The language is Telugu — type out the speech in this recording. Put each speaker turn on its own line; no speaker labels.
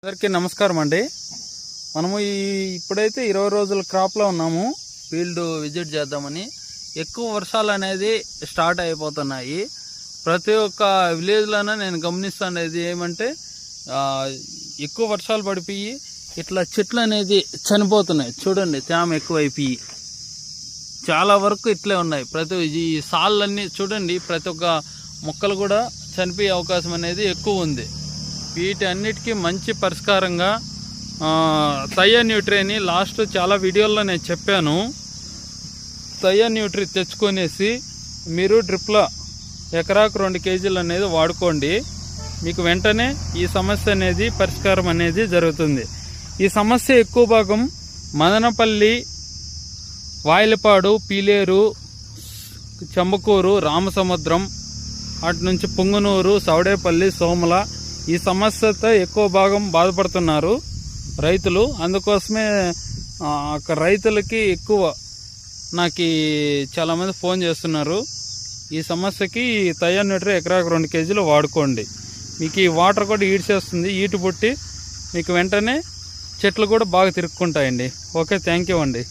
అందరికీ నమస్కారం అండి. మనము ఇప్పుడైతే 20 రోజుల క్రాప్లో ఉన్నాము. ఫీల్డ్ విజిట్ చేద్దామని. ఎక్కువ వర్షాలు అనేది స్టార్ట్ అయిపోతున్నాయి. ప్రతి ఒక్క విలేజ్లోనే నేను గమనిస్తున్నది ఏమంటే ఎక్కువ వర్షాలు పడిపోయి ఇట్లా చెట్లు అనేది చనిపోతున్నాయి. చూడండి, తేమ ఎక్కువైపోయి చాలా వరకు ఇట్లే ఉన్నాయి. ఈ సాళ్ళన్నీ చూడండి, ప్రతి ఒక్క మొక్కలు కూడా చనిపోయే అవకాశం అనేది ఎక్కువ ఉంది. వీటి అన్నిటికీ మంచి పరిష్కారంగా థయాన్యూట్రీని లాస్ట్ చాలా వీడియోల్లో నేను చెప్పాను. థయాన్యూట్రీ తెచ్చుకొనేసి మీరు డ్రిప్లో ఎకరాకు 2 కేజీలు అనేది వాడుకోండి. మీకు వెంటనే ఈ సమస్య అనేది పరిష్కారం అనేది జరుగుతుంది. ఈ సమస్య ఎక్కువ భాగం మదనపల్లి, వాయిలపాడు, పీలేరు, చెంబకూరు, రామసముద్రం, అటు నుంచి పుంగనూరు, సౌడేపల్లి, సోమల ఈ సమస్యతో ఎక్కువ భాగం బాధపడుతున్నారు రైతులు. అందుకోసమే అక్కడ రైతులకి ఎక్కువ నాకు చాలామంది ఫోన్ చేస్తున్నారు. ఈ సమస్యకి థయాన్యూట్రీ ఎకరాకు 2 కేజీలు వాడుకోండి. మీకు ఈ వాటర్ కూడా ఈడ్చేస్తుంది. ఈటు పుట్టి మీకు వెంటనే చెట్లు కూడా బాగా తిరుక్కుంటాయండి. ఓకే, థ్యాంక్ యూ అండి.